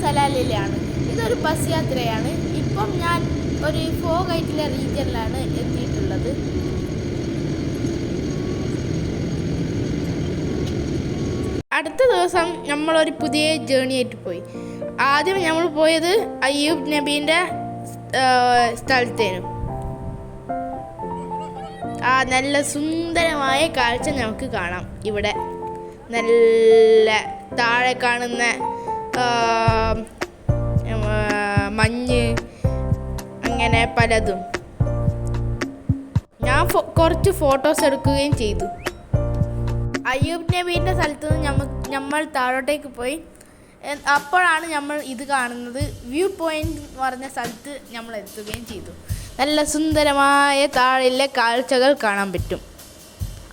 സലാലയിലാണ്. ഇതൊരു ബസ് യാത്രയാണ്. ഇപ്പം ഞാൻ ഒരു ഫോഗ് ആയിട്ടുള്ള റീജിയനിലാണ് എത്തിയിട്ടുള്ളത്. അടുത്ത ദിവസം നമ്മളൊരു പുതിയ ജേണി ആയിട്ട് പോയി. ആദ്യം നമ്മൾ പോയത് അയ്യൂബ് നബീൻ്റെ സ്ഥലത്തേനു. ആ നല്ല സുന്ദരമായ കാഴ്ച നമുക്ക് കാണാം. ഇവിടെ നല്ല താഴെ കാണുന്ന മഞ്ഞ്, അങ്ങനെ പലതും. ഞാൻ കുറച്ച് ഫോട്ടോസ് എടുക്കുകയും ചെയ്തു. അയ്യൂബ് നബീൻ്റെ സ്ഥലത്ത് നിന്ന് നമ്മൾ താഴോട്ടേക്ക് പോയി. അപ്പോഴാണ് നമ്മൾ ഇത് കാണുന്നത്. വ്യൂ പോയിൻ്റ് എന്ന് പറഞ്ഞ സ്ഥലത്ത് നമ്മൾ എത്തുകയും ചെയ്തു. നല്ല സുന്ദരമായ താഴെയുള്ള കാഴ്ചകൾ കാണാൻ പറ്റും.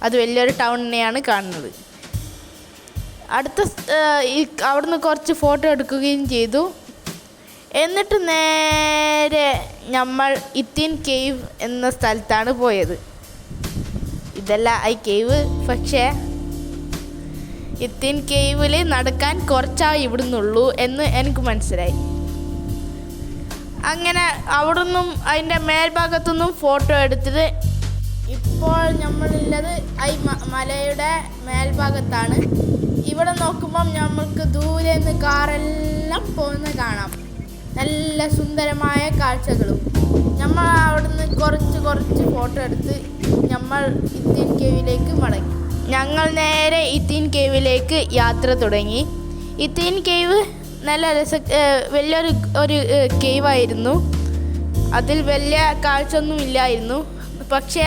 അത് വലിയൊരു ടൗണിനെയാണ് കാണുന്നത്. അവിടുന്ന് കുറച്ച് ഫോട്ടോ എടുക്കുകയും ചെയ്തു. എന്നിട്ട് നേരെ നമ്മൾ ഇത്തിൻ കേവ് എന്ന സ്ഥലത്താണ് പോയത്. ഇതല്ല ഈ കേവ്, പക്ഷേ ഇത്തിൻ കേവിൽ നടക്കാൻ കുറച്ചായി ഇവിടുന്നുള്ളൂ എന്ന് എനിക്ക് മനസ്സിലായി. അങ്ങനെ അവിടുന്നും അതിൻ്റെ മേൽഭാഗത്തുനിന്നും ഫോട്ടോ എടുത്തിട്ട് ഇപ്പോൾ നമ്മളുള്ളത് ഈ മലയുടെ മേൽഭാഗത്താണ്. ഇവിടെ നോക്കുമ്പം നമ്മൾക്ക് ദൂരെ നിന്ന് കാറെല്ലാം പോകുന്ന കാണാം. നല്ല സുന്ദരമായ കാഴ്ചകളും. നമ്മൾ അവിടുന്ന് കുറച്ച് ഫോട്ടോ എടുത്ത് നമ്മൾ ഇത്തിൻ കേവിലേക്ക് മടങ്ങി. ഞങ്ങൾ നേരെ ഇത്തിൻ കേവിലേക്ക് യാത്ര തുടങ്ങി. ഇത്തിൻ കേവ് നല്ല വലിയൊരു കേവായിരുന്നു. അതിൽ വലിയ കാഴ്ചയൊന്നും ഇല്ലായിരുന്നു. പക്ഷേ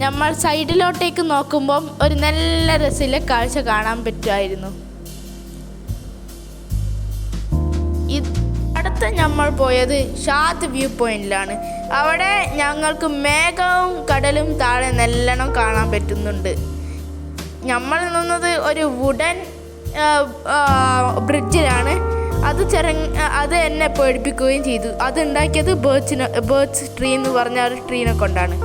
നമ്മൾ സൈഡിലോട്ടേക്ക് നോക്കുമ്പം ഒരു നല്ല രസമുള്ള കാഴ്ച കാണാൻ പറ്റുമായിരുന്നു. അടുത്ത നമ്മൾ പോയത് ഷാത്ത് വ്യൂ പോയിന്റിലാണ്. അവിടെ ഞങ്ങൾക്ക് മേഘവും കടലും താഴെ നല്ലോണം കാണാൻ പറ്റുന്നുണ്ട്. നമ്മൾ നിന്നത് ഒരു വുഡൻ ബ്രിഡ്ജിലാണ്. അത് എന്നെ പേടിപ്പിക്കുകയും ചെയ്തു. അത് ഉണ്ടാക്കിയത് ബേർഡ്സ് ട്രീ എന്ന് പറഞ്ഞ ഒരു ട്രീനെ കൊണ്ടാണ്.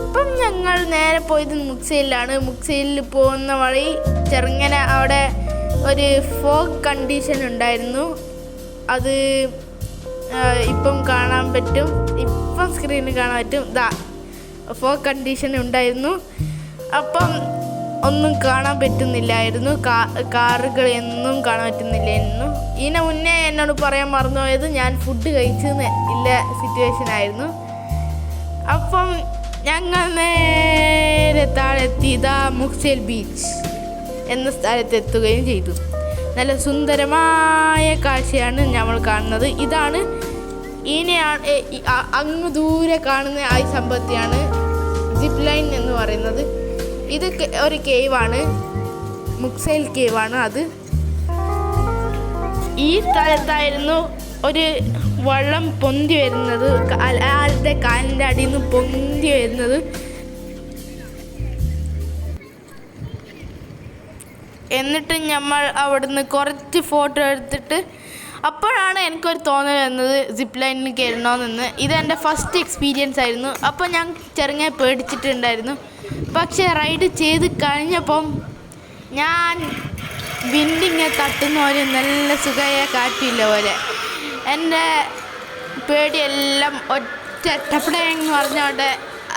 അപ്പം ഞങ്ങൾ നേരെ പോയത് മുക്സയിലാണ്. മുക്സയിൽ പോകുന്ന വഴി ചെറുങ്ങനെ അവിടെ ഒരു ഫോഗ് കണ്ടീഷൻ ഉണ്ടായിരുന്നു. അത് ഇപ്പം കാണാൻ പറ്റും. ഇപ്പം സ്ക്രീനിൽ കാണാൻ പറ്റും. ഫോഗ് കണ്ടീഷൻ ഉണ്ടായിരുന്നു. അപ്പം ഒന്നും കാണാൻ പറ്റുന്നില്ലായിരുന്നു. കാറുകൾ ഒന്നും കാണാൻ പറ്റുന്നില്ലായിരുന്നു. ഇതിന് മുന്നേ എന്നോട് പറയാൻ മറന്നുപോയത് ഞാൻ ഫുഡ് കഴിച്ചെന്ന് ഇല്ല സിറ്റുവേഷൻ ആയിരുന്നു. അപ്പം ഞങ്ങൾ നേരെ താഴെത്തി മുക്സേൽ ബീച്ച് എന്ന സ്ഥലത്തെത്തുകയും ചെയ്തു. നല്ല സുന്ദരമായ കാഴ്ചയാണ് നമ്മൾ കാണുന്നത്. ഇതാണ് ഇതിനെയാണ് അങ്ങ് ദൂരെ കാണുന്ന ആ സംഭവത്തെയാണ് സിപ്പ് ലൈൻ എന്ന് പറയുന്നത്. ഇത് ഒരു കേവാണ്, മുക്സൈൽ കേവാണ്. അത് ഈ സ്ഥലത്തായിരുന്നു ഒരു വെള്ളം പൊന്തി വരുന്നത്, ആളുടെ കാലിൻ്റെ അടിയിൽ നിന്ന് പൊന്തി വരുന്നത്. എന്നിട്ട് നമ്മൾ അവിടുന്ന് കുറച്ച് ഫോട്ടോ എടുത്തിട്ട് അപ്പോഴാണ് എനിക്കൊരു തോന്നൽ വന്നത് സിപ്പ് ലൈനിൽ കയറണമെന്ന്. ഇതെൻ്റെ ഫസ്റ്റ് എക്സ്പീരിയൻസ് ആയിരുന്നു. അപ്പോൾ ഞാൻ ചെറുങ്ങനെ പേടിച്ചിട്ടുണ്ടായിരുന്നു. പക്ഷേ റൈഡ് ചെയ്ത് കഴിഞ്ഞപ്പം ഞാൻ വിൻഡിങ്ങനെ തട്ടുന്ന പോലെ നല്ല സുഖമായ കാറ്റില്ല പോലെ എൻ്റെ പേടിയെല്ലാം ഒറ്റ ടപ്പടയെന്ന് പറഞ്ഞോടെ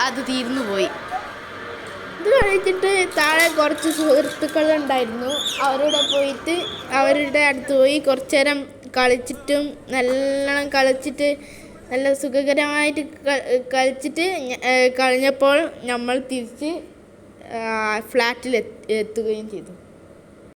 അത് തീർന്നു പോയി. ഇത് കഴിഞ്ഞിട്ട് താഴെ കുറച്ച് സുഹൃത്തുക്കളുണ്ടായിരുന്നു. അവരുടെ അടുത്ത് പോയി കുറച്ച് നേരം കളിച്ചിട്ടും നല്ലോണം കളിച്ചിട്ട് നല്ല സുഖകരമായിട്ട് കളിച്ചിട്ട് കഴിഞ്ഞപ്പോൾ നമ്മൾ തിരിച്ച് ഫ്ലാറ്റിൽ എത്തുകയും ചെയ്തു.